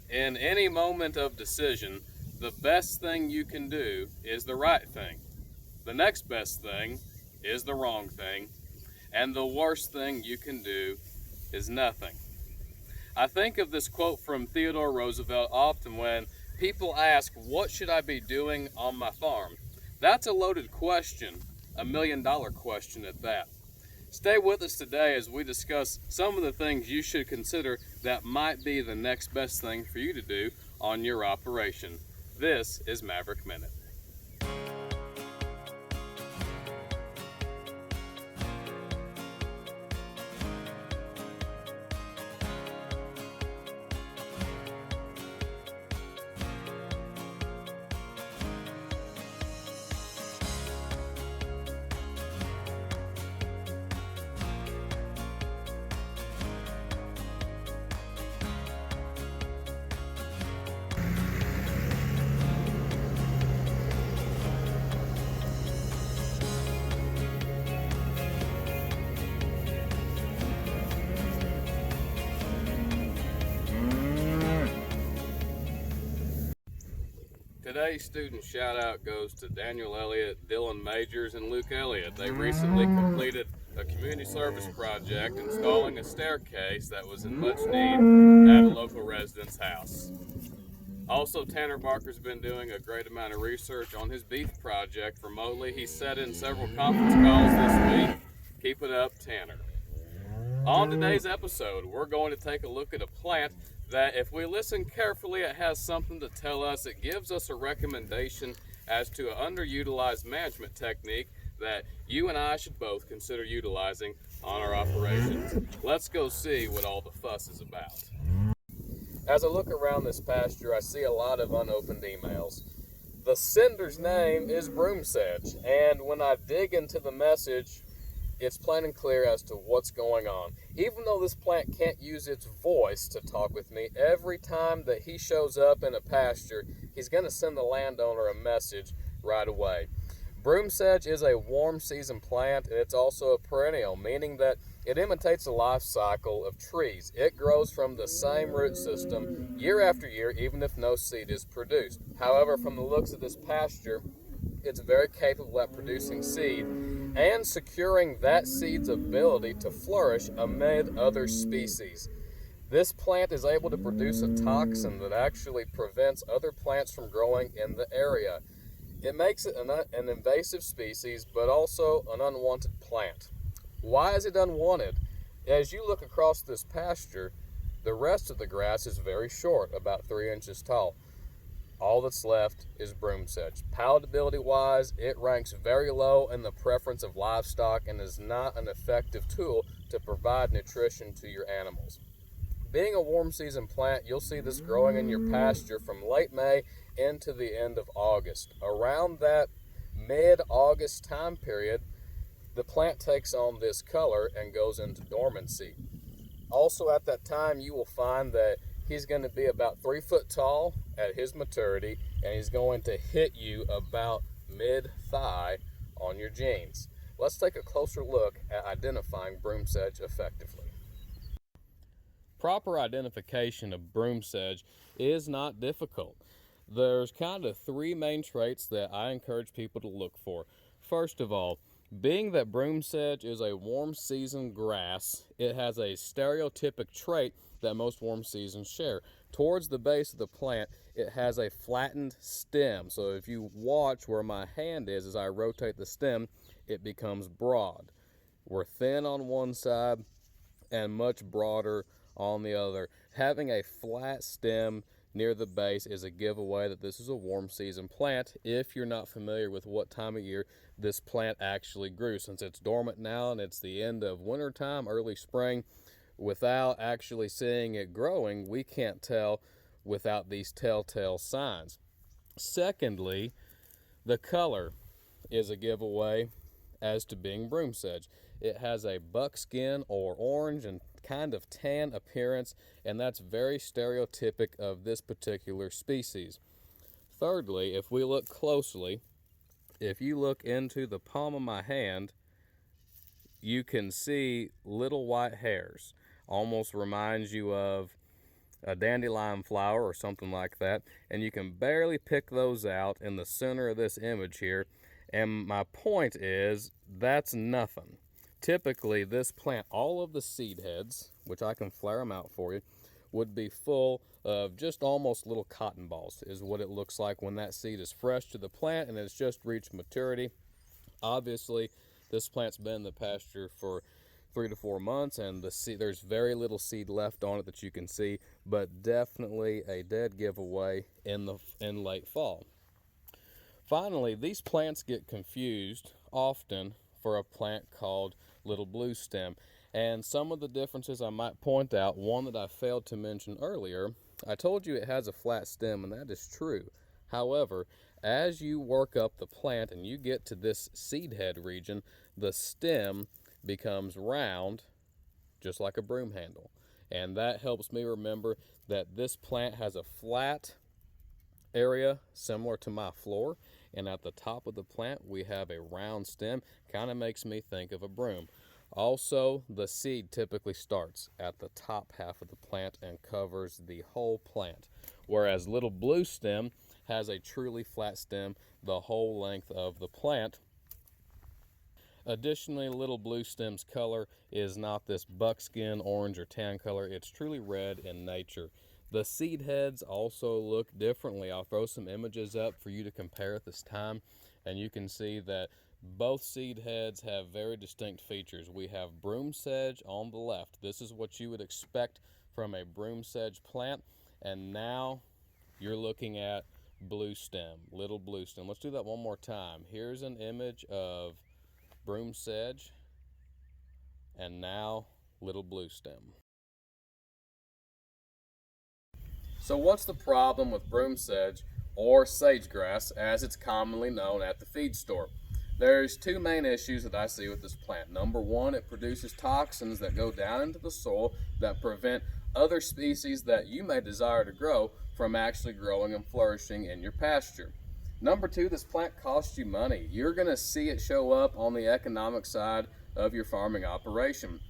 In any moment of decision, the best thing you can do is the right thing. The next best thing is the wrong thing. And the worst thing you can do is nothing. I think of this quote from Theodore Roosevelt often when people ask, what should I be doing on my farm? That's a loaded question, $1 million question at that. Stay with us today as we discuss some of the things you should consider that might be the next best thing for you to do on your operation. This is Maverick-Minute. Today's student shout out goes to Daniel Elliott, Dylan Majors, and Luke Elliott. They recently completed a community service project installing a staircase that was in much need at a local resident's house. Also, Tanner Barker's been doing a great amount of research on his beef project remotely. He set in several conference calls this week. Keep it up, Tanner. On today's episode, we're going to take a look at a plant that, if we listen carefully, it has something to tell us. It gives us a recommendation as to an underutilized management technique that you and I should both consider utilizing on our operations. Let's go see what all the fuss is about. As I look around this pasture, I see a lot of unopened emails. The sender's name is Broomsedge, and when I dig into the message, it's plain and clear as to what's going on. Even though this plant can't use its voice to talk with me, every time that he shows up in a pasture, he's going to send the landowner a message right away. Broomsedge is a warm season plant, and it's also a perennial, meaning that it imitates the life cycle of trees. It grows from the same root system year after year, even if no seed is produced. However, from the looks of this pasture, it's very capable at producing seed and securing that seed's ability to flourish amid other species. This plant is able to produce a toxin that actually prevents other plants from growing in the area. It makes it an invasive species, but also an unwanted plant. Why is it unwanted? As you look across this pasture, the rest of the grass is very short, about 3 inches tall. All that's left is broomsedge. Palatability-wise, it ranks very low in the preference of livestock and is not an effective tool to provide nutrition to your animals. Being a warm season plant, you'll see this growing in your pasture from late May into the end of August. Around that mid-August time period, the plant takes on this color and goes into dormancy. Also at that time, you will find that he's going to be about 3 foot tall at his maturity, and he's going to hit you about mid-thigh on your jeans. Let's take a closer look at identifying broomsedge effectively. Proper identification of broomsedge is not difficult. There's kind of 3 main traits that I encourage people to look for. First of all, being that broomsedge is a warm season grass, it has a stereotypic trait that most warm seasons share. Towards the base of the plant, it has a flattened stem. So if you watch where my hand is as I rotate the stem, it becomes broad. We're thin on one side and much broader on the other. Having a flat stem near the base is a giveaway that this is a warm season plant if you're not familiar with what time of year this plant actually grew. Since it's dormant now and it's the end of winter time, early spring, without actually seeing it growing, we can't tell without these telltale signs. Secondly, the color is a giveaway as to being broomsedge. It has a buckskin or orange and kind of tan appearance, and that's very stereotypic of this particular species. Thirdly, if we look closely, if you look into the palm of my hand, you can see little white hairs. Almost reminds you of a dandelion flower or something like that, and you can barely pick those out in the center of this image here. And my point is, that's nothing. Typically, this plant, all of the seed heads, which I can flare them out for you, would be full of just almost little cotton balls, is what it looks like when that seed is fresh to the plant and it's just reached maturity. Obviously, this plant's been in the pasture for 3 to 4 months, and there's very little seed left on it that you can see, but definitely a dead giveaway in late fall. Finally, these plants get confused often for a plant called little bluestem, and some of the differences I might point out. One that I failed to mention earlier, I told you it has a flat stem, and that is true. However, as you work up the plant and you get to this seed head region, the stem becomes round, just like a broom handle. And that helps me remember that this plant has a flat area similar to my floor, and at the top of the plant we have a round stem. Kind of makes me think of a broom. Also, the seed typically starts at the top half of the plant and covers the whole plant, whereas little bluestem has a truly flat stem the whole length of the plant. Additionally, little bluestem's color is not this buckskin, orange, or tan color. It's truly red in nature. The seed heads also look differently. I'll throw some images up for you to compare at this time, and you can see that both seed heads have very distinct features. We have broomsedge on the left. This is what you would expect from a broomsedge plant, and now you're looking at bluestem, little bluestem. Let's do that one more time. Here's an image of broomsedge, and now little bluestem. So what's the problem with broomsedge, or sagegrass as it's commonly known at the feed store? There's two main issues that I see with this plant. Number one, it produces toxins that go down into the soil that prevent other species that you may desire to grow from actually growing and flourishing in your pasture. Number two, this plant costs you money. You're going to see it show up on the economic side of your farming operation.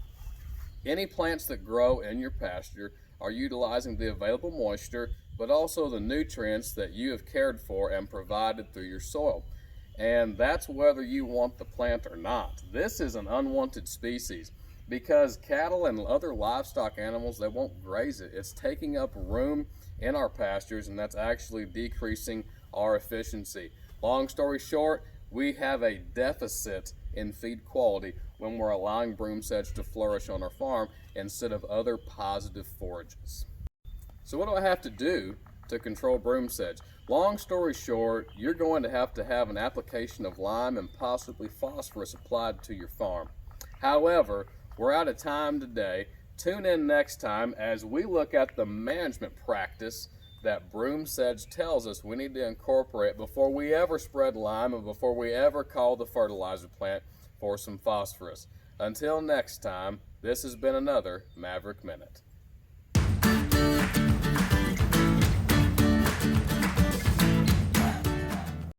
Any plants that grow in your pasture are utilizing the available moisture, but also the nutrients that you have cared for and provided through your soil. And that's whether you want the plant or not. This is an unwanted species because cattle and other livestock animals, they won't graze it. It's taking up room in our pastures, and that's actually decreasing our efficiency. Long story short, we have a deficit in feed quality when we're allowing broomsedge to flourish on our farm instead of other positive forages. So what do I have to do to control broomsedge? Long story short, you're going to have an application of lime and possibly phosphorus applied to your farm. However, we're out of time today. Tune in next time as we look at the management practice that broomsedge tells us we need to incorporate before we ever spread lime and before we ever call the fertilizer plant for some phosphorus. Until next time, this has been another Maverick Minute.